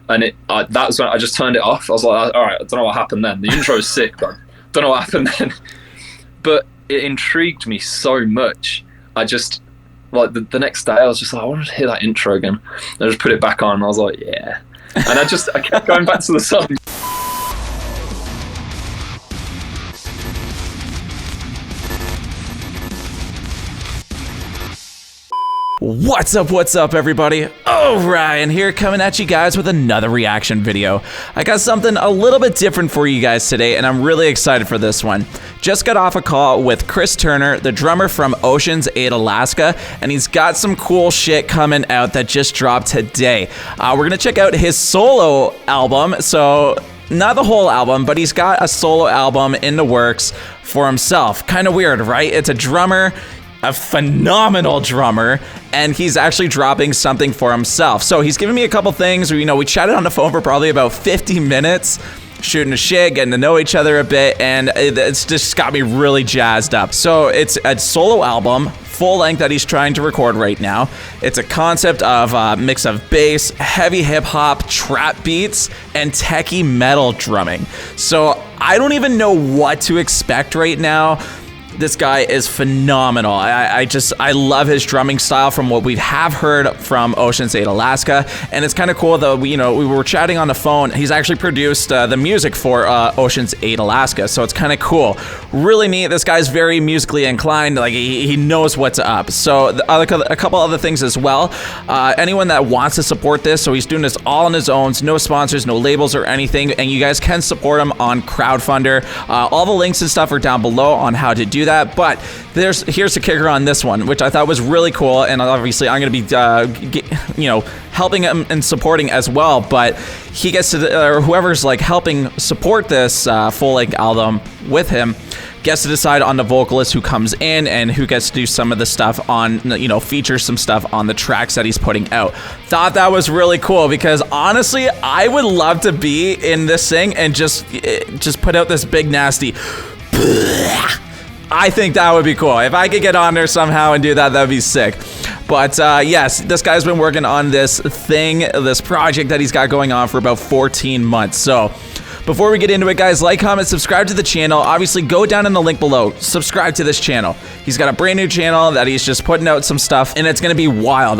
and that's when I just turned it off. I was like, all right, I don't know what happened then. The intro's sick, but I don't know what happened then. But it intrigued me so much. I just, like, the next day I was just like, I wanted to hear that intro again. I just put it back on and I was like, yeah. And I kept going back to the song. What's up everybody? Ohrion here, coming at you guys with another reaction video. I got something a little bit different for you guys today, and I'm really excited for this one. Just got off a call with Chris Turner, the drummer from Ocean's 8 Alaska, and he's got some cool shit coming out that just dropped today. We're gonna check out his solo album, so not the whole album, but he's got a solo album in the works for himself. Kind of weird, right? It's a drummer, a phenomenal drummer, and he's actually dropping something for himself. So he's giving me a couple things. We chatted on the phone for probably about 50 minutes, shooting a shit, getting to know each other a bit, and it's just got me really jazzed up. So it's a solo album, full length, that he's trying to record right now. It's a concept of a mix of bass, heavy hip hop, trap beats, and techie metal drumming. So I don't even know what to expect right now. This guy is phenomenal. I love his drumming style from what we have heard from Ocean's 8 Alaska, and it's kind of cool though. We were chatting on the phone. He's actually produced the music for Ocean's 8 Alaska, so it's kind of cool. Really neat. This guy's very musically inclined. Like he knows what's up. So a couple other things as well. Anyone that wants to support this, so he's doing this all on his own. No sponsors, no labels or anything, and you guys can support him on Crowdfunder. All the links and stuff are down below on how to do that, but here's the kicker on this one, which I thought was really cool, and obviously I'm going to be helping him and supporting as well, but he gets to, or whoever's like helping support this full-length album with him, gets to decide on the vocalist who comes in and who gets to do some of the stuff on, feature some stuff on the tracks that he's putting out. Thought that was really cool because honestly, I would love to be in this thing and just put out this big nasty I think that would be cool. If I could get on there somehow and do that, that'd be sick. But yes, this guy's been working on this project that he's got going on for about 14 months. So before we get into it, guys, like, comment, subscribe to the channel. Obviously, go down in the link below. Subscribe to this channel. He's got a brand new channel that he's just putting out some stuff, and it's gonna be wild.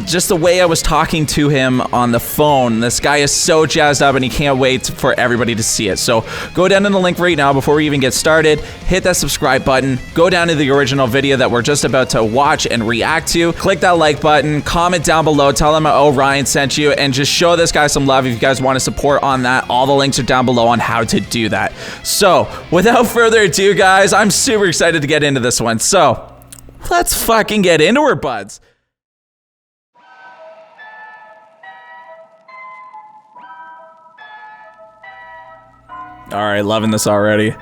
Just the way I was talking to him on the phone, this guy is so jazzed up, and he can't wait for everybody to see it. So go down in the link right now before we even get started. Hit that subscribe button. Go down to the original video that we're just about to watch and react to. Click that like button. Comment down below. Tell him Ohrion sent you, and just show this guy some love if you guys want to support on that. All the links are down below on how to do that. So without further ado, guys, I'm super excited to get into this one. So let's fucking get into her, buds. All right, loving this already.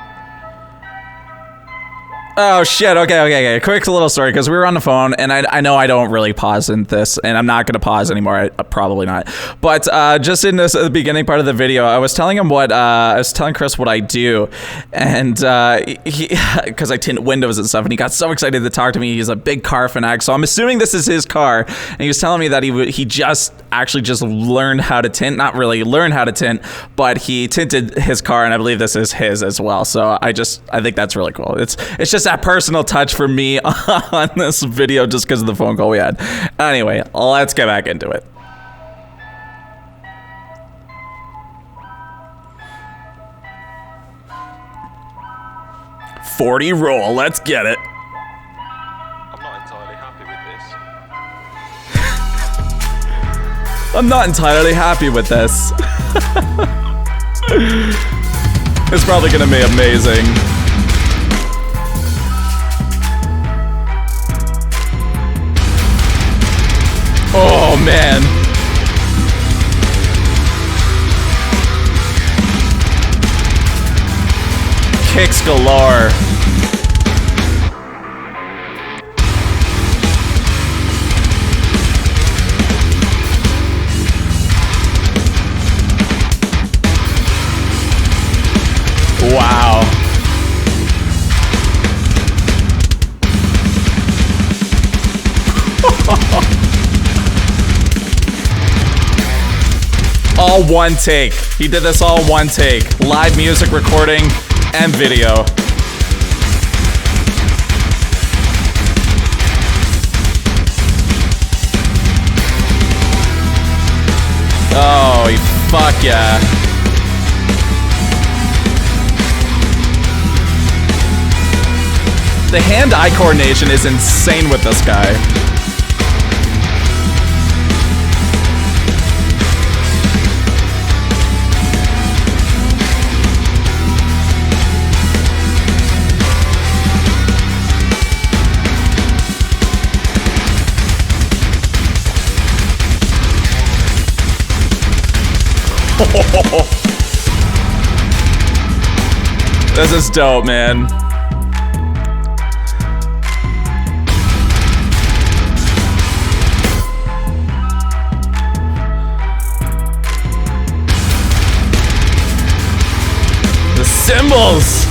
Oh shit, okay. Quick little story, because we were on the phone, and I know I don't really pause in this, and I'm not going to pause anymore, probably not. But just in the beginning part of the video, I was telling him I was telling Chris what I do, and because I tint windows and stuff, and he got so excited to talk to me. He's a big car fanatic, so I'm assuming this is his car, and he was telling me that he just learned how to tint, not really learn how to tint, but he tinted his car, and I believe this is his as well. So I think that's really cool. It's just that personal touch for me on this video just because of the phone call we had. Anyway, let's get back into it. $40 roll, let's get it. I'm not entirely happy with this. I'm not entirely happy with this. It's probably gonna be amazing. Oh man. Kicks galore. Wow. all one take. He did this all one take. Live music recording and video. Oh, fuck yeah. The hand-eye coordination is insane with this guy. This is dope, man. The cymbals.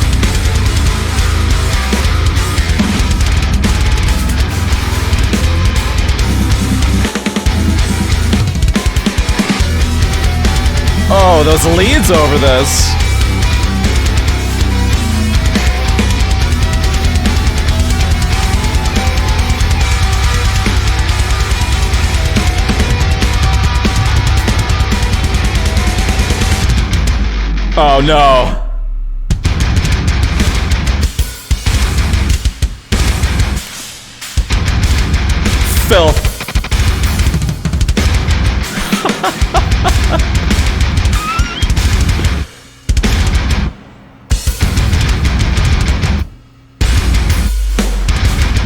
Oh, those leads over this. Oh no. Filth.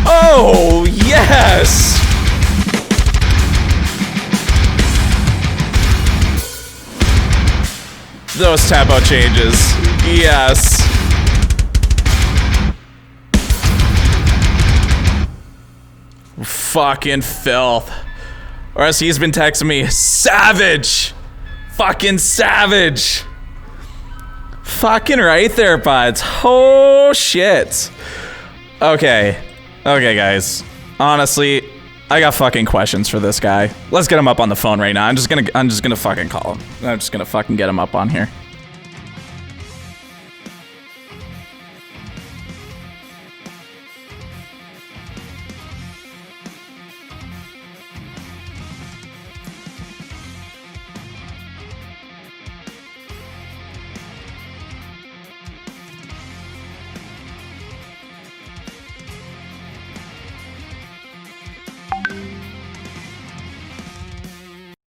Oh, yes! Those tempo changes. Yes. Fucking filth. Or else he's been texting me, savage! Fucking savage! Fucking right there, buds. Oh, shit. Okay. Okay, guys. Honestly, I got fucking questions for this guy. Let's get him up on the phone right now. I'm just gonna fucking call him. I'm just gonna fucking get him up on here.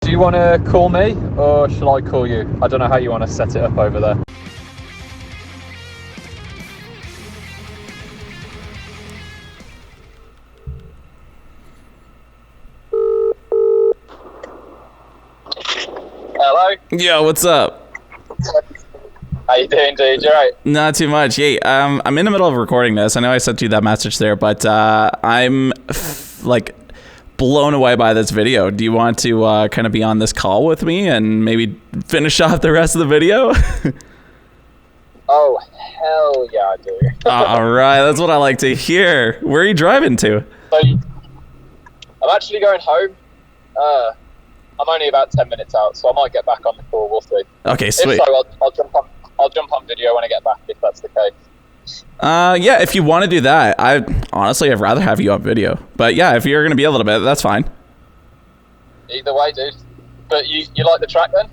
Do you want to call me, or shall I call you? I don't know how you want to set it up over there. Hello? Yo, what's up? How you doing, dude? You right? Not too much. Hey, I'm in the middle of recording this. I know I sent you that message there, but I'm like blown away by this video. Do you want to kind of be on this call with me and maybe finish off the rest of the video? Oh, hell yeah, I do. All right, that's what I like to hear. Where are you driving to? So, I'm actually going home. I'm only about 10 minutes out, so I might get back on the call. We'll see. Okay, sweet. If so, I'll jump on video when I get back, if that's the case. Yeah, if you want to do that. I'd rather have you on video. But yeah, if you're going to be a little bit, that's fine. Either way, dude. But you like the track then?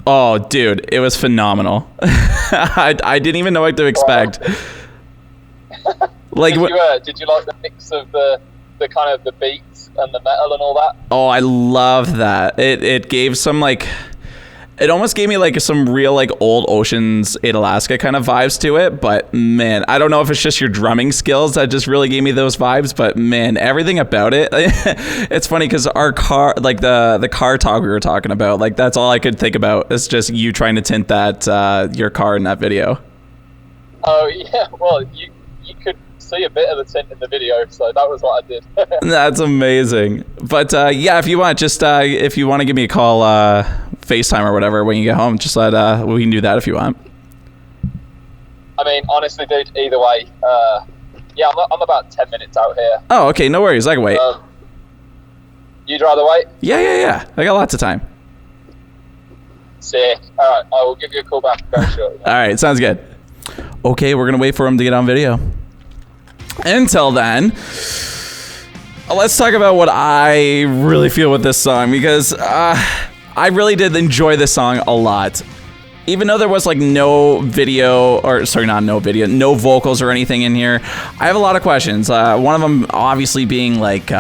Oh, dude, it was phenomenal. I didn't even know what to expect. Like, did you like the mix of the kind of the beats and the metal and all that? Oh, I love that. It gave some like, it almost gave me like some real like old Ocean's 8 Alaska kind of vibes to it. But man, I don't know if it's just your drumming skills that just really gave me those vibes. But man, everything about it. It's funny because our car, like the car talk we were talking about, like that's all I could think about. It's just you trying to tint that your car in that video. Oh yeah, well you could see a bit of the tint in the video, so that was what I did. That's amazing. But yeah, if you want, just if you want to give me a call, FaceTime or whatever when you get home, just let we can do that if you want. I mean, honestly, dude, either way, yeah, I'm about 10 minutes out here. Oh, okay, no worries. I can wait. You'd rather wait? Yeah. I got lots of time. Sick. All right, I will give you a call back very shortly. All right, sounds good. Okay, we're gonna wait for him to get on video. Until then, let's talk about what I really feel with this song, because I really did enjoy this song a lot. Even though there was like no video, or sorry, not no video, no vocals or anything in here, I have a lot of questions. One of them obviously being like,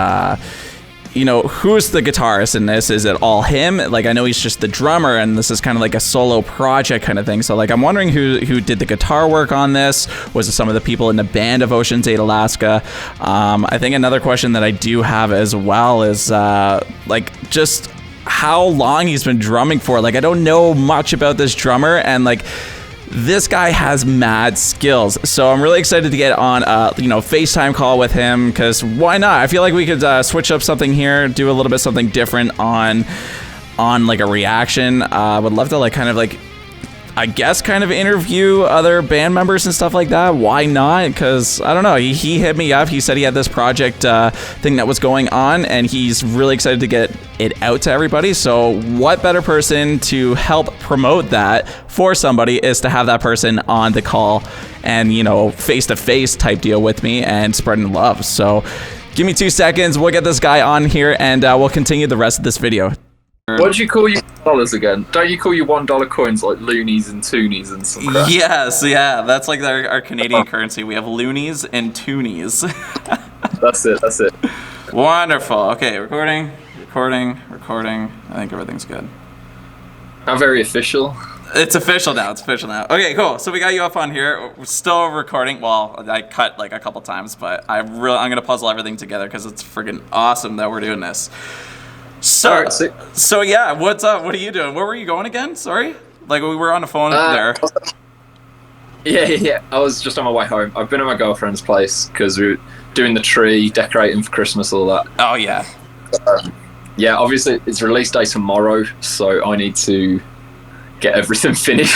you know, who's the guitarist in this? Is it all him? Like, I know he's just the drummer, and this is kind of like a solo project kind of thing. So, like, I'm wondering who did the guitar work on this. Was it some of the people in the band of Ocean's 8 Alaska? I think another question that I do have as well is, like, just how long he's been drumming for. Like, I don't know much about this drummer, and like, this guy has mad skills. So I'm really excited to get on you know, FaceTime call with him, because why not? I feel like we could switch up something here, do a little bit something different on like a reaction. Would love to like kind of like, I guess, kind of interview other band members and stuff like that. Why not? Because I don't know, he hit me up. He said he had this project thing that was going on, and he's really excited to get it out to everybody. So what better person to help promote that for somebody is to have that person on the call and, you know, face-to-face type deal with me and spreading love. So give me 2 seconds. We'll get this guy on here, and we'll continue the rest of this video. What do you call your dollars again? Don't you call your $1 coins like loonies and toonies and some crap? Yes, yeah, that's like our Canadian currency. We have loonies and toonies. That's it. Wonderful. Okay, recording. I think everything's good. How very official. It's official now. Okay, cool. So we got you up on here. We're still recording. Well, I cut like a couple times, but I'm gonna puzzle everything together because it's freaking awesome that we're doing this. So, so yeah, what's up? What are you doing? Where were you going again? Sorry? Like, we were on the phone there. Yeah. I was just on my way home. I've been at my girlfriend's place because we were doing the tree, decorating for Christmas, all that. Oh, yeah. Yeah, obviously, it's release day tomorrow, so I need to get everything finished.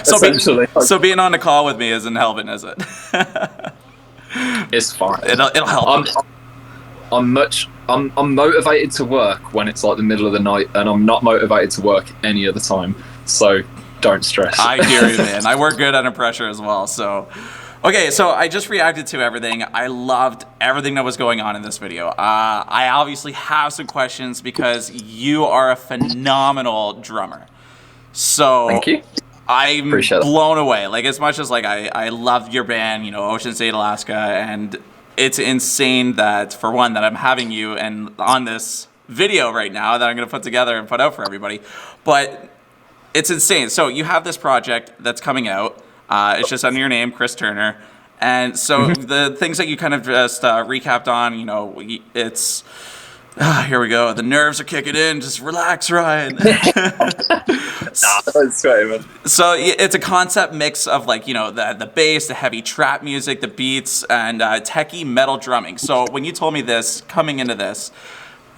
So being on the call with me isn't helping, is it? It's fine. It'll help. I'm motivated to work when it's like the middle of the night, and I'm not motivated to work any other time. So don't stress. I hear you, man. I work good under pressure as well. So, okay, so I just reacted to everything. I loved everything that was going on in this video. I obviously have some questions because you are a phenomenal drummer. So thank you. I'm blown away. Like, as much as like I love your band, you know, Ocean's 8 Alaska, and it's insane that, for one, that I'm having you and on this video right now that I'm going to put together and put out for everybody. But it's insane. So you have this project that's coming out. It's just under your name, Chris Turner. And so the things that you kind of just recapped on, you know, it's... here we go. The nerves are kicking in. Just relax, Ryan. So it's a concept mix of, like, you know, the bass, the heavy trap music, the beats, and techie metal drumming. So when you told me this, coming into this,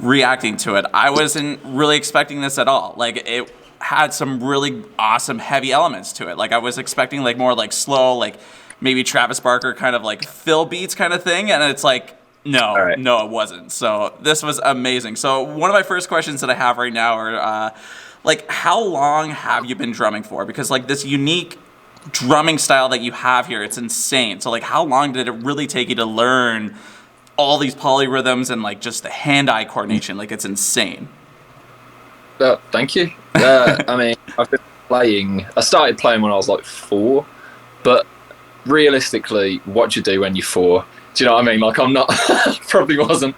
reacting to it, I wasn't really expecting this at all. Like, it had some really awesome heavy elements to it. Like, I was expecting like more like slow, like maybe Travis Barker kind of like fill beats kind of thing, and it's like, no, it wasn't. So this was amazing. So one of my first questions that I have right now are, like, how long have you been drumming for? Because, like, this unique drumming style that you have here, it's insane. So, like, how long did it really take you to learn all these polyrhythms and, like, just the hand-eye coordination? Like, it's insane. Thank you. I mean, I've been playing. I started playing when I was like 4, but realistically, what you do when you're 4? Do you know what I mean? Like, I'm not, probably wasn't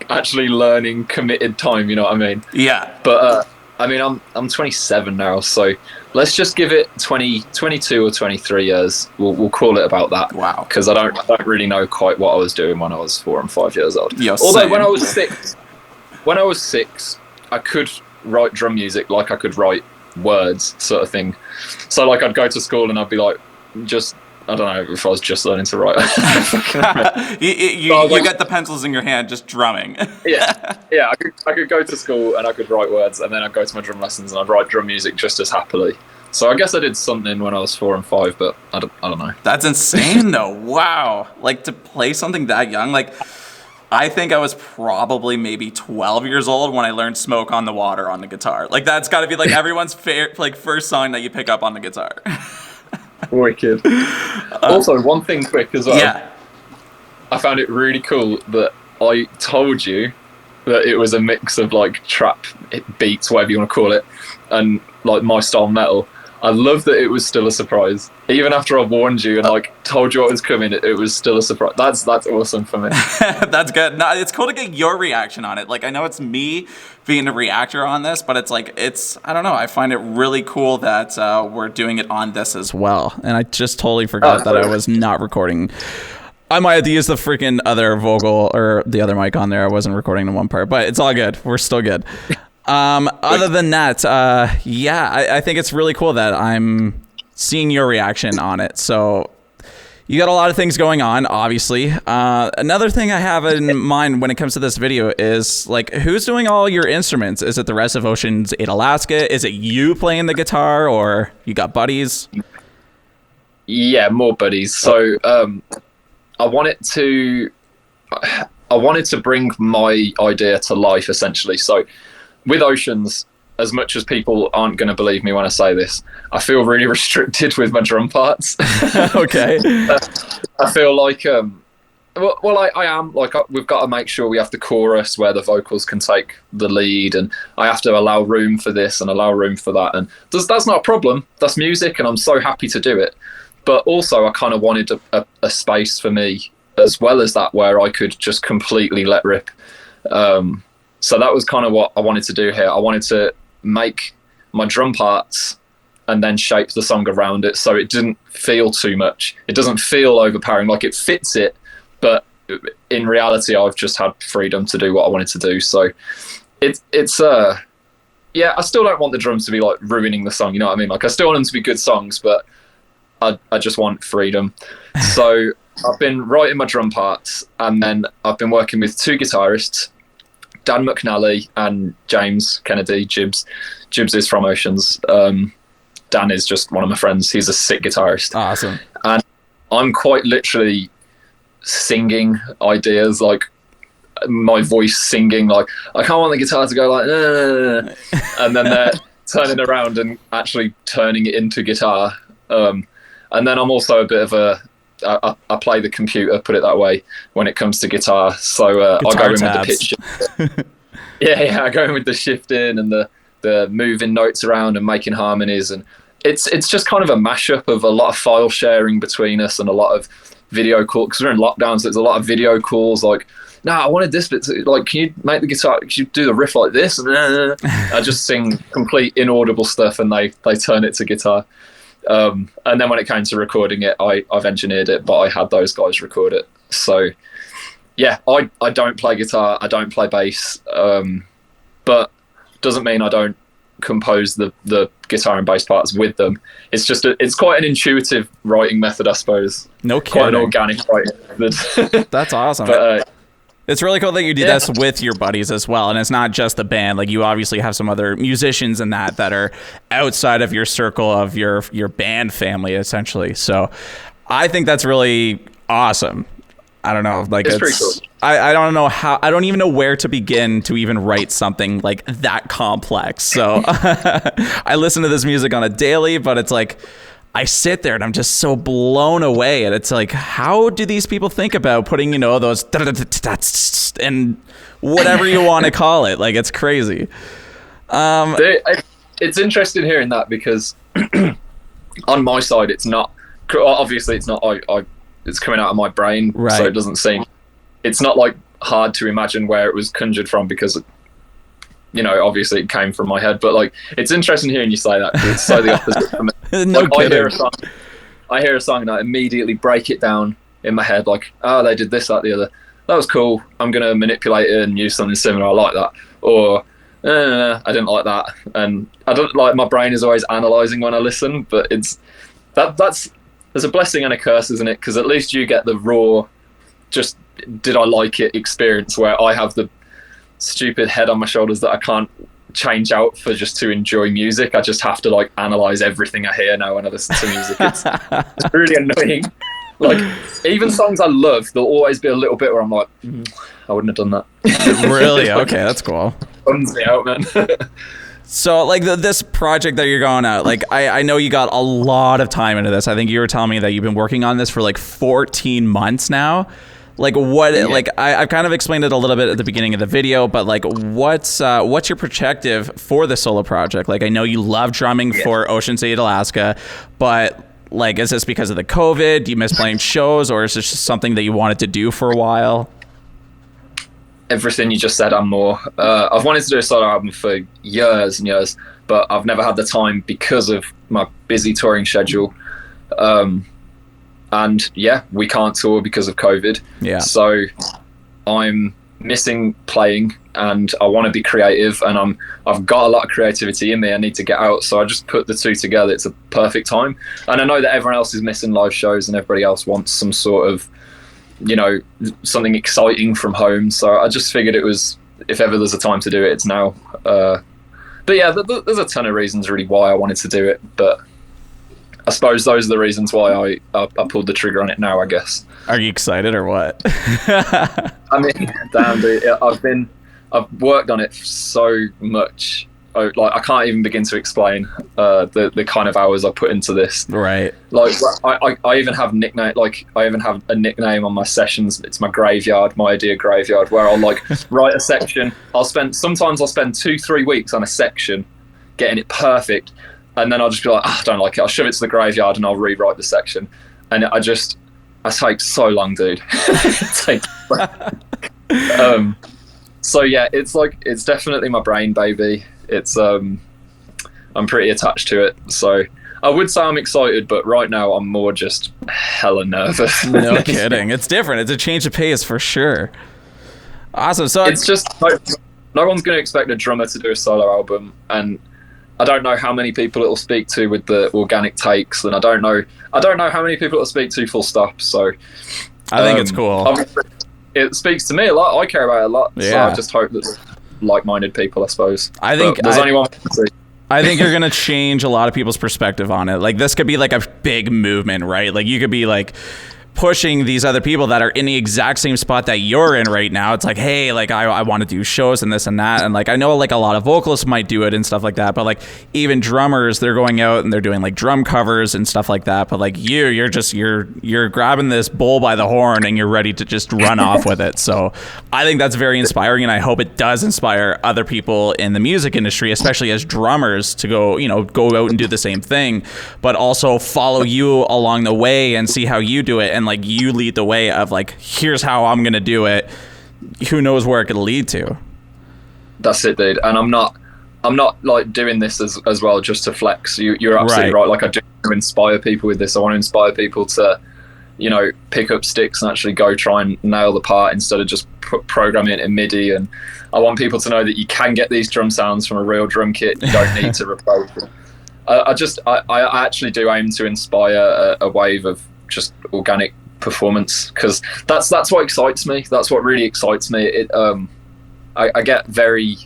actually learning committed time, you know what I mean? Yeah. But, I mean, I'm 27 now, so let's just give it 22 or 23 years. We'll call it about that. Wow. Because I don't really know quite what I was doing when I was 4 and 5 years old. Yeah, although same. when I was 6, I could write drum music like I could write words, sort of thing. So, like, I'd go to school and I'd be like, I don't know if I was just learning to write. you got the pencils in your hand, just drumming. yeah. I could go to school and I could write words, and then I'd go to my drum lessons and I'd write drum music just as happily. So I guess I did something when I was 4 and 5, but I don't know. That's insane, though. Wow. Like, to play something that young, like, I think I was probably maybe 12 years old when I learned "Smoke on the Water" on the guitar. Like that's got to be like everyone's first song that you pick up on the guitar. Wicked. Also, one thing quick as well. Yeah. I found it really cool that I told you that it was a mix of like trap beats, whatever you want to call it, and like my style metal. I love that it was still a surprise. Even after I warned you and like told you what was coming, it was still a surprise. That's awesome for me. That's good. No, it's cool to get your reaction on it. Like I know it's me being the reactor on this, but it's like I don't know. I find it really cool that we're doing it on this as well. And I just totally forgot that I was not recording. I might have to use the freaking other vocal or the other mic on there. I wasn't recording the one part, but it's all good. We're still good. Other than that, I think it's really cool that I'm seeing your reaction on it. So you got a lot of things going on, obviously. Another thing I have in mind when it comes to this video is like, who's doing all your instruments? Is it the rest of Ocean's 8 Alaska? Is it you playing the guitar, or you got buddies? Yeah, more buddies. So, I wanted to bring my idea to life, essentially. So with Oceans, as much as people aren't going to believe me when I say this, I feel really restricted with my drum parts. Okay. I feel like, I am. Like, we've got to make sure we have the chorus where the vocals can take the lead, and I have to allow room for this and allow room for that. And that's not a problem. That's music, and I'm so happy to do it. But also, I kind of wanted a space for me as well as that, where I could just completely let rip. So that was kind of what I wanted to do here. I wanted to make my drum parts and then shape the song around it, so it didn't feel too much. It doesn't feel overpowering. Like, it fits it, but in reality, I've just had freedom to do what I wanted to do. So I still don't want the drums to be like ruining the song. You know what I mean? Like, I still want them to be good songs, but I just want freedom. So I've been writing my drum parts, and then I've been working with two guitarists, Dan McNally and James Kennedy. Jibs is from Oceans. Dan is just one of my friends. He's a sick guitarist. Awesome. And I'm quite literally singing ideas, like my voice singing, like, I can't want the guitar to go like, nah. And then they're turning around and actually turning it into guitar. And then I'm also a bit of I play the computer, put it that way, when it comes to guitar. So I go in with the pitch. Yeah, I go in with the shifting and the moving notes around and making harmonies. And it's just kind of a mashup of a lot of file sharing between us and a lot of video calls. Because we're in lockdown, so there's a lot of video calls like, I wanted this bit to, like, can you make the guitar, can you do the riff like this? And I just sing complete inaudible stuff, and they turn it to guitar. And then when it came to recording it, I've engineered it, but I had those guys record it. So yeah, I don't play guitar, I don't play bass, but doesn't mean I don't compose the guitar and bass parts with them. It's just it's quite an intuitive writing method, I suppose. No kidding. Quite an organic writing method. That's awesome. But, it's really cool that you do this with your buddies as well, and it's not just the band. Like, you obviously have some other musicians in that are outside of your circle of your band family, essentially. So I think that's really awesome. I don't know, like, it's pretty cool. I don't know how, I don't even know where to begin to even write something like that complex. So I listen to this music on a daily, but it's like, I sit there and I'm just so blown away. And it's like, how do these people think about putting, those and whatever you want to call it? Like, it's crazy. It's interesting hearing that, because on my side, it's not, obviously it's not, it's coming out of my brain. Right. So it doesn't seem, it's not like hard to imagine where it was conjured from, because obviously it came from my head. But like, it's interesting hearing you say that, because it's so the opposite from it. No like, I hear a song and I immediately break it down in my head, like, they did this, that, the other. That was cool. I'm gonna manipulate it and use something similar. I like that. Or I didn't like that. And I don't like, my brain is always analysing when I listen. But it's that's there's a blessing and a curse, isn't it? Because at least you get the raw, just did I like it experience, where I have the stupid head on my shoulders that I can't change out for just to enjoy music. I just have to like analyze everything I hear now when I listen to music. It's really annoying. Like, even songs I love, there'll always be a little bit where I'm like, I wouldn't have done that. Really? Okay, that's cool. Bums me out, man. So, like, this project that you're going out, like, I know you got a lot of time into this. I think you were telling me that you've been working on this for, like, 14 months now. Like, what, like, I've kind of explained it a little bit at the beginning of the video, but, like, what's your perspective for the solo project? Like, I know you love drumming for Ocean State, Alaska, but, like, is this because of the COVID? Do you miss playing shows, or is this just something that you wanted to do for a while? Everything you just said and more. I've wanted to do a solo album for years and years, but I've never had the time because of my busy touring schedule. And yeah, we can't tour because of COVID. Yeah. So I'm missing playing, and I want to be creative, and I've got a lot of creativity in me. I need to get out, so I just put the two together. It's a perfect time, and I know that everyone else is missing live shows, and everybody else wants some sort of, you know, something exciting from home. So I just figured it was, if ever there's a time to do it, it's now. But yeah, there's a ton of reasons really why I wanted to do it, but I suppose those are the reasons why I pulled the trigger on it now, I guess. Are you excited or what? I mean, damn, dude, I've worked on it so much. Like, I can't even begin to explain the kind of hours I put into this. Right. Like, I even have nickname. Like, I even have a nickname on my sessions. It's my graveyard, my idea graveyard, where I'll like write a section. Sometimes I'll spend 2-3 weeks on a section, getting it perfect. And then I'll just be like, I don't like it. I'll shove it to the graveyard and I'll rewrite the section. And I take so long, dude. So yeah, it's definitely my brain, baby. It's I'm pretty attached to it. So I would say I'm excited, but right now I'm more just hella nervous. No kidding. It's different. It's a change of pace for sure. Awesome. So it's just no one's going to expect a drummer to do a solo album, and I don't know how many people it'll speak to with the organic takes, and I don't know how many people it'll speak to full stop. So I think it's cool. It speaks to me a lot. I care about it a lot. Yeah. So I just hope that like-minded people, I suppose. I think there's only one. I think you're gonna change a lot of people's perspective on it. Like, this could be like a big movement, right? Like, you could be like pushing these other people that are in the exact same spot that you're in right now. It's like, hey, like, I want to do shows and this and that, and like, I know like a lot of vocalists might do it and stuff like that, but like, even drummers, they're going out and they're doing like drum covers and stuff like that. But like, you're grabbing this bull by the horn and you're ready to just run off with it. So I think that's very inspiring, and I hope it does inspire other people in the music industry, especially as drummers, to go out and do the same thing, but also follow you along the way and see how you do it. And like, you lead the way of like, here's how I'm gonna do it. Who knows where it could lead to? That's it, dude. And I'm not like doing this as well just to flex. You're absolutely right. Like, I do inspire people with this. I want to inspire people to, pick up sticks and actually go try and nail the part instead of just programming it in MIDI. And I want people to know that you can get these drum sounds from a real drum kit. You don't need to replace it. I actually do aim to inspire a wave of just organic performance, because that's what excites me. That's what really excites me. I get very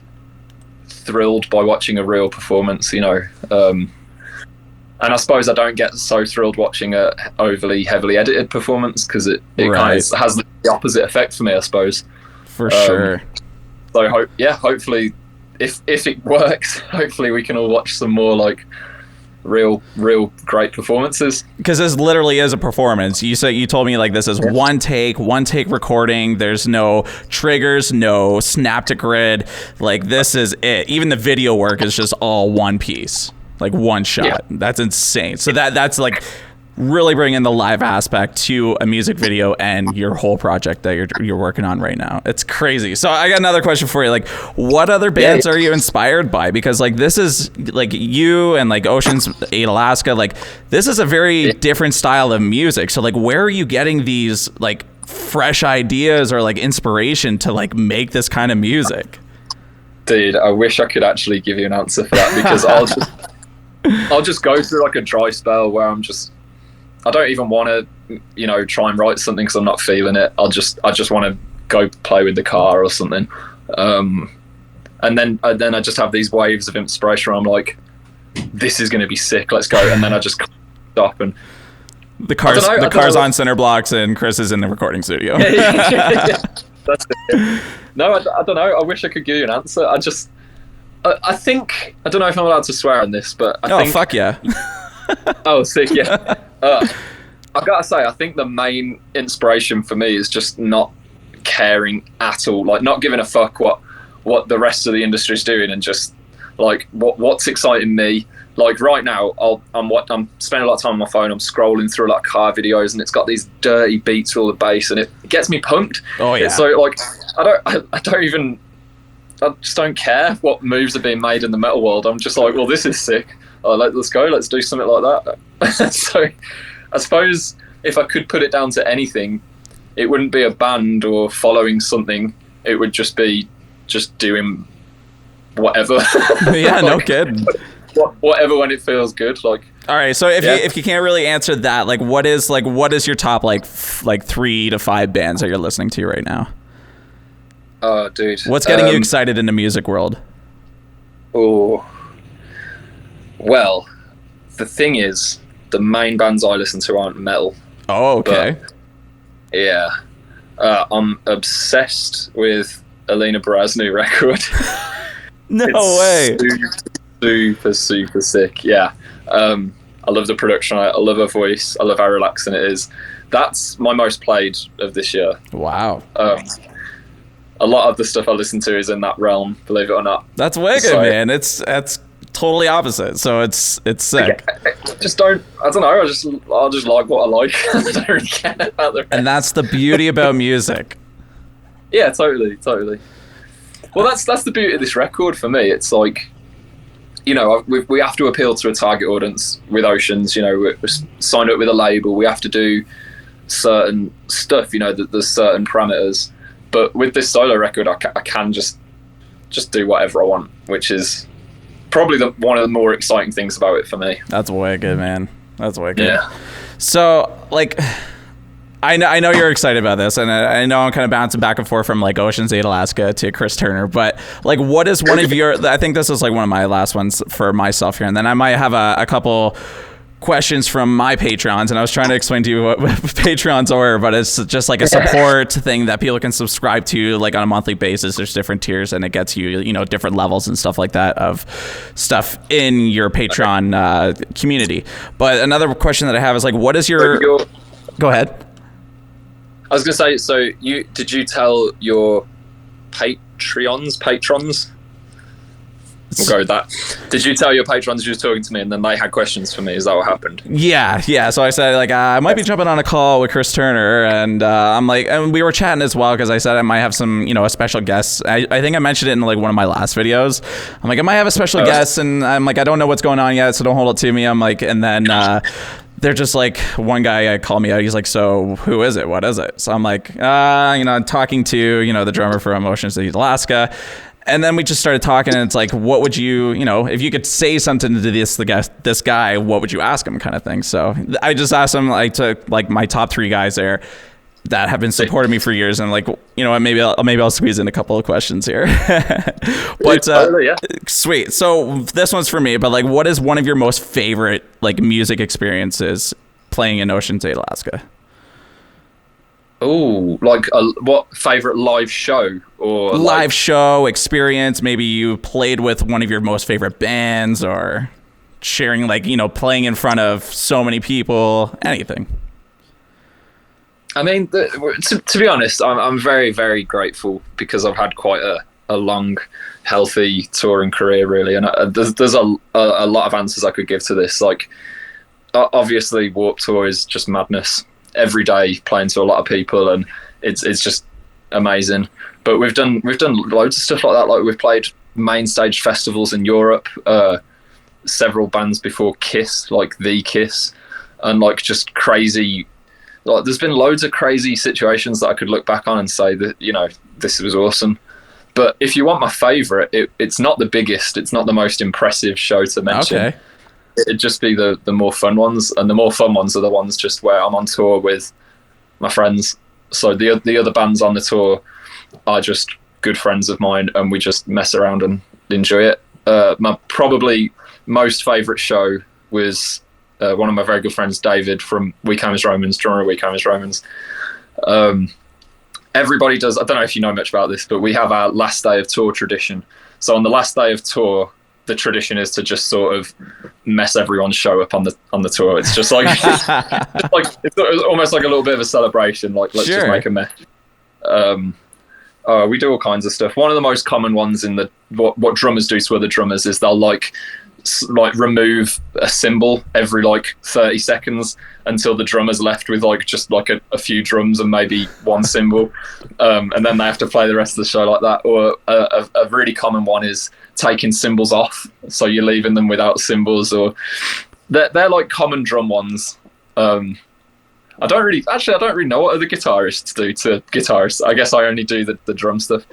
thrilled by watching a real performance, and I suppose I don't get so thrilled watching a overly heavily edited performance, because it kind of has the opposite effect for me, I suppose. For sure. So hopefully if it works, hopefully we can all watch some more like real great performances, because this literally is a performance. You told me like, this is one take recording. There's no triggers, no snap to grid. Like, this is it. Even the video work is just all one piece, like one shot. That's insane. So that's like really bringing the live aspect to a music video and your whole project that you're working on right now. It's crazy. So I got another question for you. Like, what other bands are you inspired by? Because like, this is like, you and like Ocean's 8 Alaska, like, this is a very different style of music. So like, where are you getting these like fresh ideas or like inspiration to like make this kind of music? Dude, I wish I could actually give you an answer for that, because I'll just go through like a dry spell where I don't even want to, try and write something because I'm not feeling it. I just want to go play with the car or something. And then I just have these waves of inspiration where I'm like, this is going to be sick, let's go. And then I just stop and The car's I don't know. on center blocks and Chris is in the recording studio. Yeah. That's it. No, I don't know. I wish I could give you an answer. I think, I don't know if I'm allowed to swear on this, but I think... Oh, fuck yeah. Oh, sick, yeah. I gotta say, I think the main inspiration for me is just not caring at all, like not giving a fuck what the rest of the industry's doing, and just like what's exciting me. Like right now, I'm spending a lot of time on my phone. I'm scrolling through like car videos, and it's got these dirty beats with all the bass, and it gets me pumped. Oh yeah. So like, I just don't care what moves are being made in the metal world. I'm just like, well, this is sick. Let's go. Let's do something like that. So, I suppose if I could put it down to anything, it wouldn't be a band or following something. It would just be just doing whatever. Yeah, no kidding. Whatever when it feels good. Like, all right. So if you can't really answer that, like, what is your top like 3 to 5 bands that you're listening to right now? Oh, dude. What's getting you excited in the music world? Oh, well, the thing is, the main bands I listen to aren't metal. Oh, okay. Yeah. I'm obsessed with Alina Baraz's new record. No It's way. super sick. Yeah. I love the production. I love her voice. I love how relaxing it is. That's my most played of this year. Wow. A lot of the stuff I listen to is in that realm, believe it or not. That's wicked, man. That's totally opposite. So it's sick. I don't know. I'll just like what I like. I don't really care about the rest. And that's the beauty about music. Yeah, totally. Well, that's the beauty of this record for me. It's like, you know, we have to appeal to a target audience with Oceans. You know, we're signed up with a label. We have to do certain stuff. You know, there's certain parameters. But with this solo record, I can just do whatever I want, which is probably one of the more exciting things about it for me. That's wicked, man. That's wicked. Yeah. So, like, I know you're excited about this, and I know I'm kind of bouncing back and forth from like Ocean's 8 Alaska to Chris Turner, but like, what is one of your? I think this is like one of my last ones for myself here, and then I might have a couple questions from my Patreons, and I was trying to explain to you what Patreons are, but it's just like a support thing that people can subscribe to like on a monthly basis. There's different tiers, and it gets you know, different levels and stuff like that of stuff in your Patreon community. But another question that I have is like, what is your? Go ahead. I was gonna say, so did you tell your patrons? We'll go with that. Did you tell your patrons you were talking to me, and then they had questions for me? Is that what happened? Yeah. So I said, like, I might be jumping on a call with Chris Turner, and I'm like, and we were chatting as well, because I said I might have some, you know, a special guest. I think I mentioned it in like one of my last videos. I'm like, I might have a special guest, and I'm like, I don't know what's going on yet, so don't hold it to me. I'm like, and then they're just like, one guy called me out. He's like, so who is it? What is it? So I'm like, you know, I'm talking to, you know, the drummer from Oceans 8 Alaska. And then we just started talking, and it's like, what would you know, if you could say something to this guy, what would you ask him, kind of thing. So I just asked him, I took like my top 3 guys there that have been supporting me for years, and like, you know, maybe I'll squeeze in a couple of questions here. But yeah. Sweet. So this one's for me, but like, what is one of your most favorite like music experiences playing in Oceans 8 Alaska? Oh, like what favorite live show or live show experience? Maybe you played with one of your most favorite bands, or sharing, like, you know, playing in front of so many people, anything. I mean, to be honest, I'm very, very grateful, because I've had quite a long, healthy touring career, really, and there's a lot of answers I could give to this. Like, obviously, Warped Tour is just madness. Every day playing to a lot of people, and it's just amazing. But we've done loads of stuff like that. Like, we've played main stage festivals in Europe, several bands before Kiss, like The Kiss, and like just crazy. Like, there's been loads of crazy situations that I could look back on and say that, you know, this was awesome. But if you want my favorite, it's not the biggest, it's not the most impressive show to mention. Okay. It'd just be the more fun ones, and the more fun ones are the ones just where I'm on tour with my friends. So the other bands on the tour are just good friends of mine, and we just mess around and enjoy it. My probably most favourite show was one of my very good friends, David from We Came as Romans, drummer of We Came as Romans. Everybody does. I don't know if you know much about this, but we have our last day of tour tradition. So on the last day of tour, the tradition is to just sort of mess everyone's show up on the tour. It's just like it's almost like a little bit of a celebration. Like let's just make a mess. We do all kinds of stuff. One of the most common ones in what drummers do to other drummers is they'll like remove a cymbal every like 30 seconds until the drummer's left with like just like a few drums and maybe one cymbal, and then they have to play the rest of the show like that. Or a really common one is taking cymbals off, so you're leaving them without cymbals. Or they're like common drum ones. I don't really know what other guitarists do to guitarists. I guess I only do the drum stuff.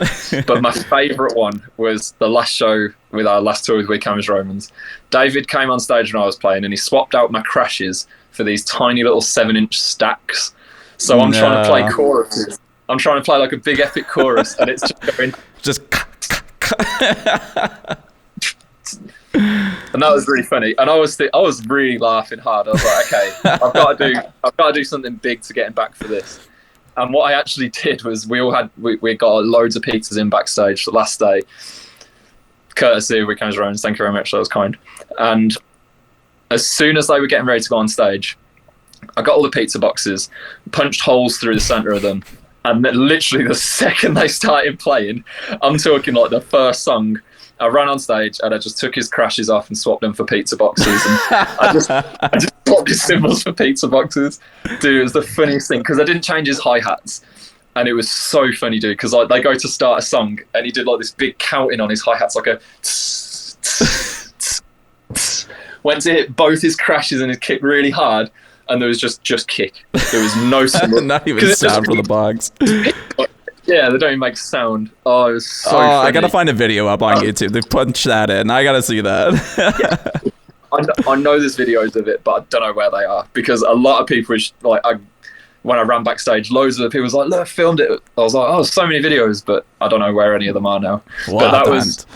But my favourite one was the last show with our last tour with We Came as Romans. David came on stage when I was playing, and he swapped out my crashes for these tiny little 7-inch stacks. So I'm trying to play choruses. I'm trying to play like a big epic chorus, and it's just going and that was really funny, and I was really laughing hard. I was like, okay, I've got to do something big to get him back for this. And what I actually did was we got loads of pizzas in backstage the last day, courtesy of We Came as Romans. Thank you very much, that was kind. And as soon as they were getting ready to go on stage, I got all the pizza boxes, punched holes through the center of them, and then literally the second they started playing, I'm talking like the first song, I ran on stage and I just took his crashes off and swapped them for pizza boxes, and I just swapped his cymbals for pizza boxes. Dude, it was the funniest thing because I didn't change his hi-hats, and it was so funny, dude, because like they go to start a song and he did like this big counting on his hi-hats, like a went to hit both his crashes and his kick really hard, and there was just kick. There was no cymbal. Not even sound from the box. Yeah, they don't even make sound. Oh, it was so funny. I gotta find a video up on YouTube. They punch that in. I gotta see that. Yeah. I know there's videos of it, but I don't know where they are, because a lot of people, when I ran backstage, loads of the people was like, look, I filmed it. I was like, oh, so many videos, but I don't know where any of them are now. But that was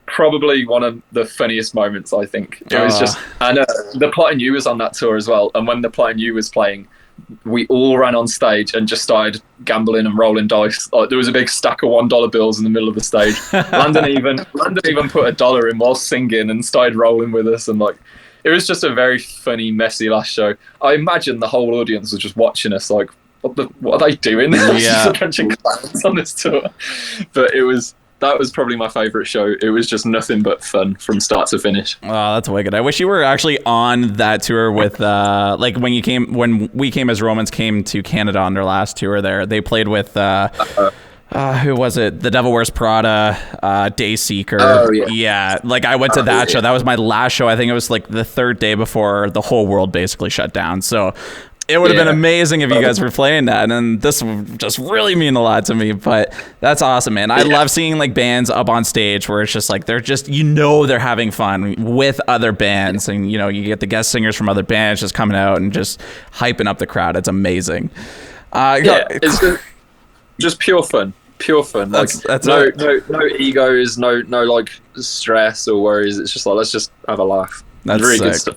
probably one of the funniest moments, I think. It was just, and the Plot and You was on that tour as well, and when the Plot and You was playing, we all ran on stage and just started gambling and rolling dice. Like, there was a big stack of $1 bills in the middle of the stage. Landon even put $1 in while singing and started rolling with us, and like it was just a very funny, messy last show. I imagine the whole audience was just watching us like, what are they doing? There's just a bunch of clowns on this tour. But that was probably my favourite show. It was just nothing but fun from start to finish. Oh, that's wicked. I wish you were actually on that tour with, like when We Came as Romans came to Canada on their last tour there. They played with, who was it? The Devil Wears Prada, Dayseeker. Oh, yeah. Yeah, like I went to that show. That was my last show. I think it was like the third day before the whole world basically shut down. So it would have been amazing if you guys were playing that, and this would just really mean a lot to me. But that's awesome, man. I love seeing like bands up on stage where it's just like they're just, they're having fun with other bands, and you get the guest singers from other bands just coming out and just hyping up the crowd. It's amazing. It's just pure fun. Like that's no egos, no like stress or worries. It's just like, let's just have a laugh. That's really sick. good stuff.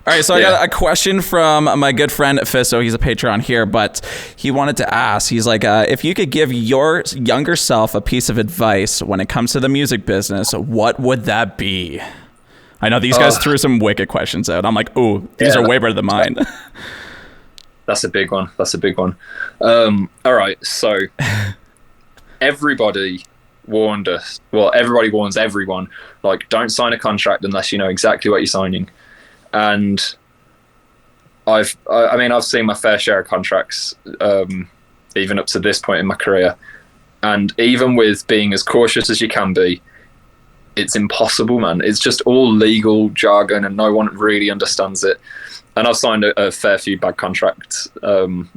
All right, so I got a question from my good friend Fisso. He's a Patreon here, but he wanted to ask, he's like, if you could give your younger self a piece of advice when it comes to the music business, what would that be? I know these guys threw some wicked questions out. I'm like, ooh, these are way better than mine. That's a big one. All right, so everybody warned us. Well, everybody warns everyone, like, don't sign a contract unless you know exactly what you're signing. And I've seen my fair share of contracts, even up to this point in my career. And even with being as cautious as you can be, it's impossible, man. It's just all legal jargon and no one really understands it. And I've signed a fair few bad contracts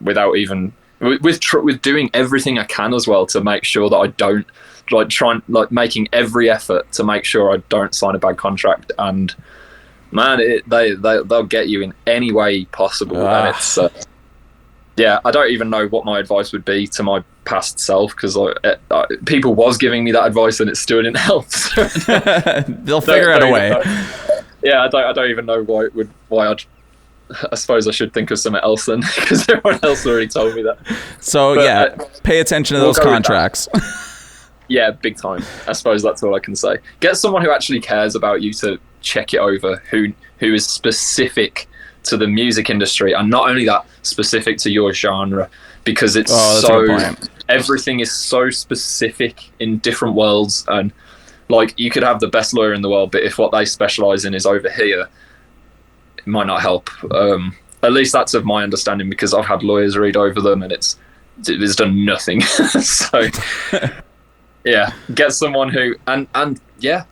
without even, with doing everything I can as well to make sure that I don't, making every effort to make sure I don't sign a bad contract. And man, they'll get you in any way possible. And it's I don't even know what my advice would be to my past self, because people was giving me that advice and it still didn't help. They'll figure out a way. yeah, I don't even know why I suppose I should think of something else then, because everyone else already told me that. So pay attention to those contracts. Yeah, big time. I suppose that's all I can say. Get someone who actually cares about you to check it over, who is specific to the music industry, and not only that, specific to your genre, because it's everything is so specific in different worlds, and like you could have the best lawyer in the world, but if what they specialize in is over here, it might not help. At least that's of my understanding, because I've had lawyers read over them and it's done nothing. So yeah, get someone who and yeah,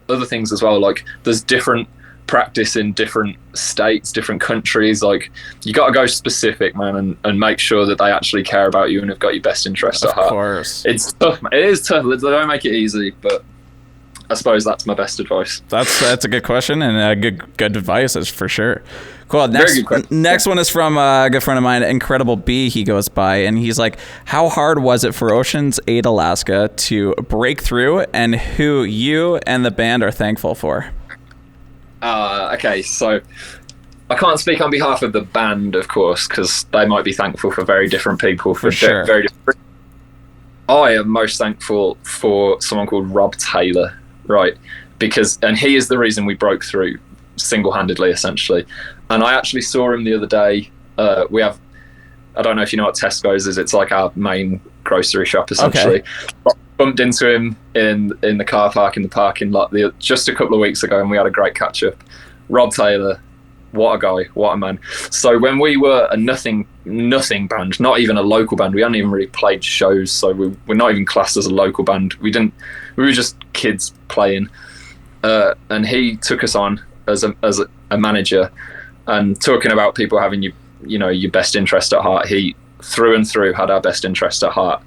other things as well. Like there's different practice in different states, different countries. Like you got to go specific, man, and make sure that they actually care about you and have got your best interest at heart. Of course, it's tough. It is tough. They don't make it easy, but I suppose that's my best advice. That's a good question and good advice, is for sure. Cool. Next one is from a good friend of mine, Incredible B. He goes by, and he's like, "How hard was it for Ocean's 8 Alaska to break through, and who you and the band are thankful for?" Okay, so I can't speak on behalf of the band, of course, because they might be thankful for very different people for sure. Very different. I am most thankful for someone called Rob Taylor, right? And he is the reason we broke through single-handedly, essentially. And I actually saw him the other day. I don't know if you know what Tesco's is. It's like our main grocery shop, essentially. Okay. Bumped into him in the car park in the parking lot just a couple of weeks ago, and we had a great catch up. Rob Taylor, what a guy, what a man. So when we were a nothing band, not even a local band, we hadn't even really played shows, so we're not even classed as a local band. We were just kids playing, and he took us on as a manager, and talking about people having your best interest at heart. He through and through had our best interest at heart.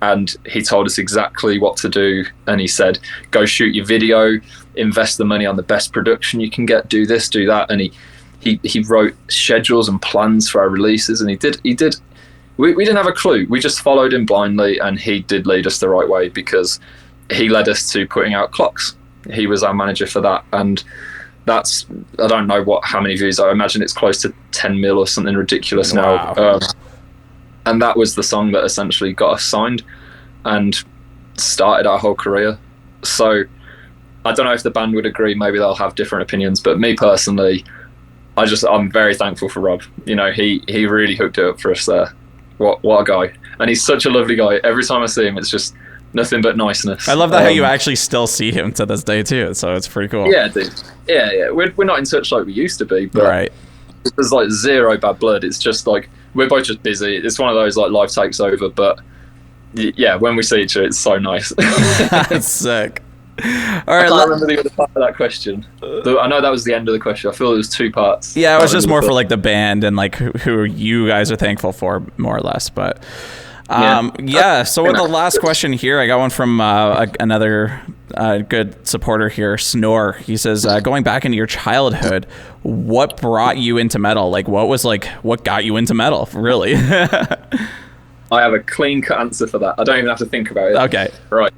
And he told us exactly what to do. And he said, go shoot your video, invest the money on the best production you can get, do this, do that. And he wrote schedules and plans for our releases. And he did. We didn't have a clue. We just followed him blindly, and he did lead us the right way, because he led us to putting out Clocks. He was our manager for that. And that's, I don't know how many views. I imagine it's close to 10 mil or something ridiculous now. Wow. And that was the song that essentially got us signed and started our whole career. So I don't know if the band would agree. Maybe they'll have different opinions. But me personally, I'm very thankful for Rob. He really hooked it up for us there. What a guy. And he's such a lovely guy. Every time I see him, it's just nothing but niceness. I love that how you actually still see him to this day too. So it's pretty cool. Yeah, dude. Yeah. We're not in touch like we used to be. But right. There's like zero bad blood. It's just like, we're both just busy. It's one of those like life takes over, but yeah, when we see each other, it's so nice. That's sick. All right, I can't remember the other part of that question. I know that was the end of the question. I feel there was two parts. Yeah, it was just more for like the band and like who you guys are thankful for, more or less. But so with the last question here, I got one from another good supporter here, Snore. He says, going back into your childhood, what brought you into metal? Like, what got you into metal, really? I have a clean cut answer for that. I don't even have to think about it. Okay. Right.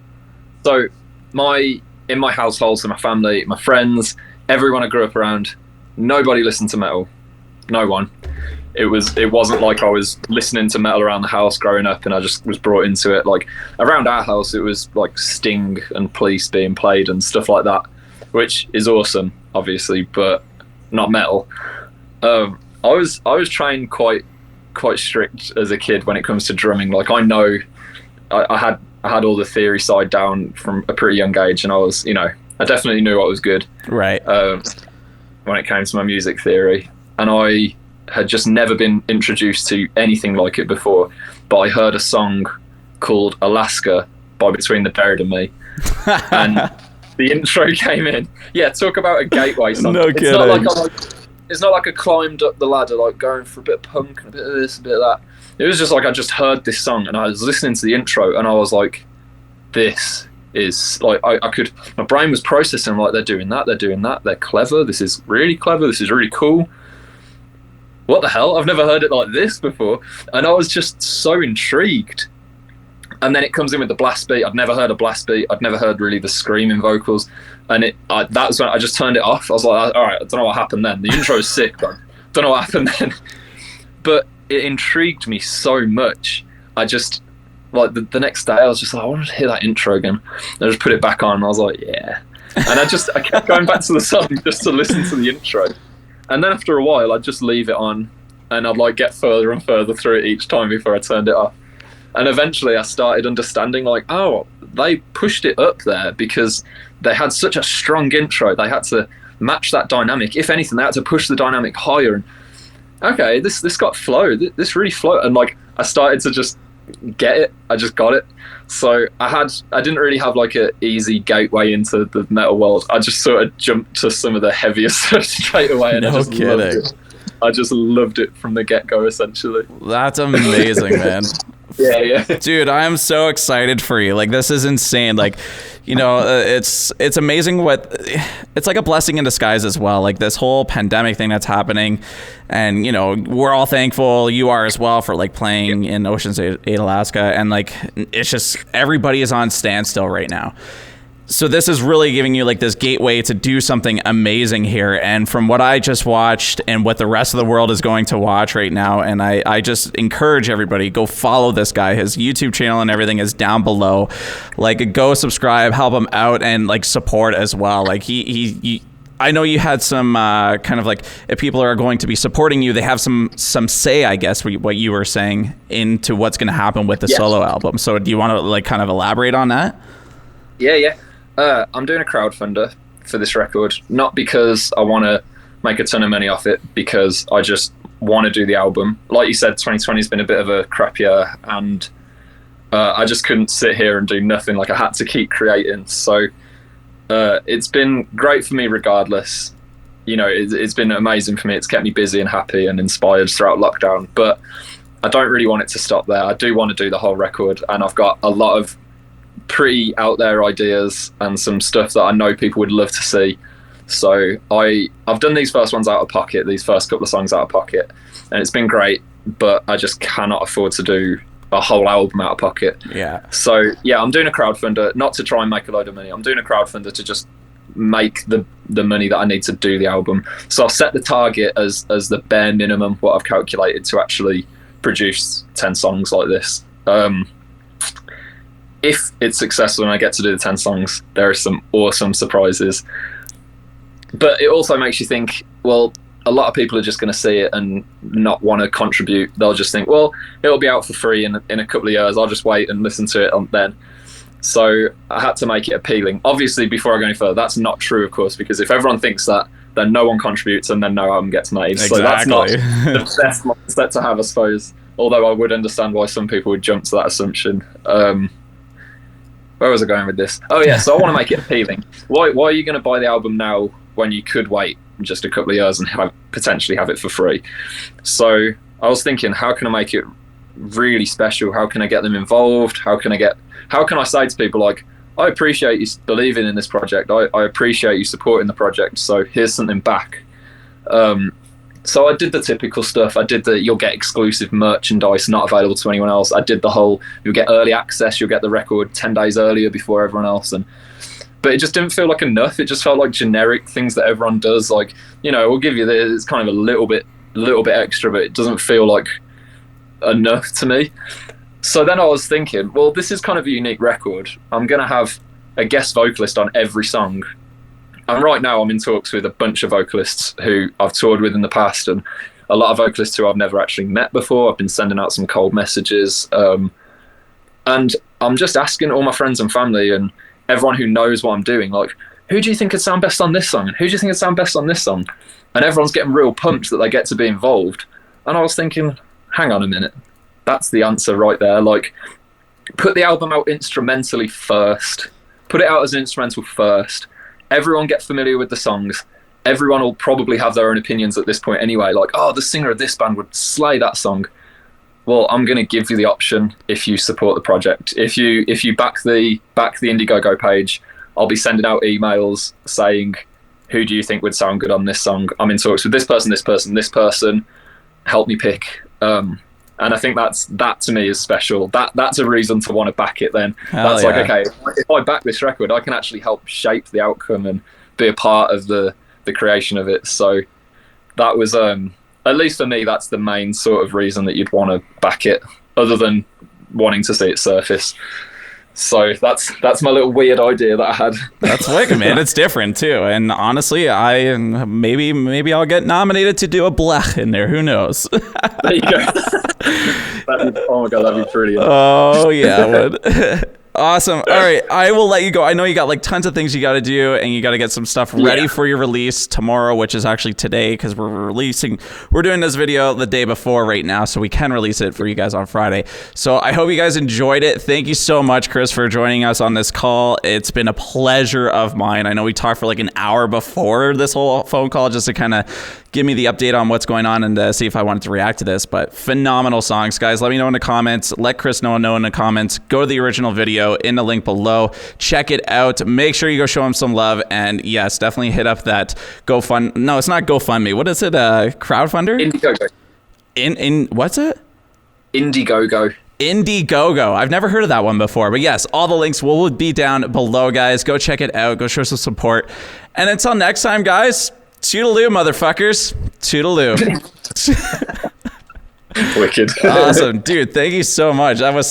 So in my household, so my family, my friends, everyone I grew up around, nobody listened to metal. No one. It wasn't like I was listening to metal around the house growing up and I just was brought into it. Like around our house, it was like Sting and Police being played and stuff like that, which is awesome, obviously, but not metal. I was trained quite strict as a kid when it comes to drumming. Like I know I had all the theory side down from a pretty young age, and I was, I definitely knew what was good. Right. When it came to my music theory, and I had just never been introduced to anything like it before, but I heard a song called Alaska by Between the Buried and Me, and the intro came in. Yeah, talk about a gateway song. No kidding. It's not like I climbed up the ladder, like going for a bit of punk and a bit of this, a bit of that. It was just like I just heard this song and I was listening to the intro and I was like, this is like, my brain was processing, like, they're doing that, they're clever, this is really clever, this is really cool. What the hell? I've never heard it like this before. And I was just so intrigued. And then it comes in with the blast beat. I'd never heard a blast beat. I'd never heard really the screaming vocals. And that's when I just turned it off. I was like, all right, I don't know what happened then. The intro is sick, but don't know what happened then. But it intrigued me so much. I just, like, the next day I was just like, I wanted to hear that intro again. I just put it back on and I was like, yeah. And I kept going back to the song just to listen to the intro. And then after a while, I'd just leave it on and I'd like get further and further through it each time before I turned it off. And eventually I started understanding, like, oh, they pushed it up there because they had such a strong intro. They had to match that dynamic. If anything, they had to push the dynamic higher. And okay, this got flow. This really flowed. And like, I started to just get it. I just got it. So I didn't really have like a easy gateway into the metal world. I just sort of jumped to some of the heavier stuff straight away. And loved it. I just loved it from the get-go, essentially. That's amazing, man. Yeah. Dude, I am so excited for you. Like, this is insane. Like, you know, it's amazing it's like a blessing in disguise as well. Like, this whole pandemic thing that's happening. And, you know, we're all thankful, you are as well, for like playing in Ocean's 8, Alaska. And like, it's just, everybody is on standstill right now. So this is really giving you like this gateway to do something amazing here. And from what I just watched and what the rest of the world is going to watch right now, and I just encourage everybody, go follow this guy. His YouTube channel and everything is down below. Like, go subscribe, help him out, and like support as well. Like he I know you had some kind of like, if people are going to be supporting you, they have some say, I guess, what you were saying into what's going to happen with the solo album. So do you want to like kind of elaborate on that? Yeah. I'm doing a crowdfunder for this record, not because I want to make a ton of money off it, because I just want to do the album. Like you said, 2020 has been a bit of a crap year, and I just couldn't sit here and do nothing. Like, I had to keep creating. So it's been great for me regardless. You know, it's been amazing for me. It's kept me busy and happy and inspired throughout lockdown. But I don't really want it to stop there. I do want to do the whole record, and I've got a lot of pretty out there ideas and some stuff that I know people would love to see. So I've done these first ones out of pocket, these first couple of songs out of pocket, and it's been great, but I just cannot afford to do a whole album out of pocket. Yeah. So yeah, I'm doing a crowdfunder, not to try and make a load of money. I'm doing a crowdfunder to just make the money that I need to do the album. So I've set the target as the bare minimum, what I've calculated to actually produce 10 songs like this. If it's successful and I get to do the 10 songs, there are some awesome surprises. But it also makes you think, well, a lot of people are just going to see it and not want to contribute. They'll just think, well, it'll be out for free in a couple of years. I'll just wait and listen to it then. So I had to make it appealing. Obviously, before I go any further, that's not true, of course, because if everyone thinks that, then no one contributes and then no album gets made. Exactly. So that's not the best mindset to have, I suppose. Although I would understand why some people would jump to that assumption. Where was I going with this? Oh yeah, so I want to make it appealing. Why are you going to buy the album now when you could wait just a couple of years and potentially have it for free? So I was thinking, how can I make it really special? How can I get them involved? How can I say to people, like, I appreciate you believing in this project. I appreciate you supporting the project. So here's something back. So I did the typical stuff. I did you'll get exclusive merchandise not available to anyone else. I did the whole, you'll get early access, you'll get the record 10 days earlier before everyone else. But it just didn't feel like enough. It just felt like generic things that everyone does. Like, you know, we'll give you this. It's kind of a little bit extra, but it doesn't feel like enough to me. So then I was thinking, well, this is kind of a unique record. I'm going to have a guest vocalist on every song. And right now I'm in talks with a bunch of vocalists who I've toured with in the past, and a lot of vocalists who I've never actually met before. I've been sending out some cold messages. And I'm just asking all my friends and family and everyone who knows what I'm doing, like, who do you think could sound best on this song? And who do you think could sound best on this song? And everyone's getting real pumped that they get to be involved. And I was thinking, hang on a minute. That's the answer right there. Like, put the album out instrumentally first. Put it out as an instrumental first. Everyone get familiar with the songs. Everyone will probably have their own opinions at this point anyway. Like, oh, the singer of this band would slay that song. Well, I'm going to give you the option if you support the project. If you back the Indiegogo page, I'll be sending out emails saying, who do you think would sound good on this song? I'm in talks with this person, this person, this person. Help me pick. And I think that to me is special. That's a reason to want to back it then. Hell That's yeah. like, okay, if I back this record, I can actually help shape the outcome and be a part of the creation of it. So that was, at least for me, that's the main sort of reason that you'd want to back it, other than wanting to see it surface. So that's my little weird idea that I had. That's wicked, man. It's different too. And honestly, maybe I'll get nominated to do a blech in there. Who knows? There you go. Oh my god, that'd be brilliant. Oh yeah, I would. Awesome. All right, I will let you go. I know you got like tons of things you got to do, and you got to get some stuff ready for your release tomorrow, which is actually today, because we're doing this video the day before right now, so we can release it for you guys on Friday. So I hope you guys enjoyed it. Thank you so much, Chris, for joining us on this call. It's been a pleasure of mine. I know we talked for like an hour before this whole phone call just to kind of give me the update on what's going on and see if I wanted to react to this. But phenomenal songs, guys. Let me know in the comments. Let Chris know in the comments. Go to the original video in the link below. Check it out. Make sure you go show him some love. And yes, definitely hit up that GoFund. No, it's not GoFundMe. What is it? Crowdfunder? Indiegogo. What's it? Indiegogo. Indiegogo. I've never heard of that one before, but yes, all the links will be down below, guys. Go check it out. Go show some support. And until next time, guys, toodaloo, motherfuckers. Toodaloo. Wicked. Awesome. Dude, thank you so much. That was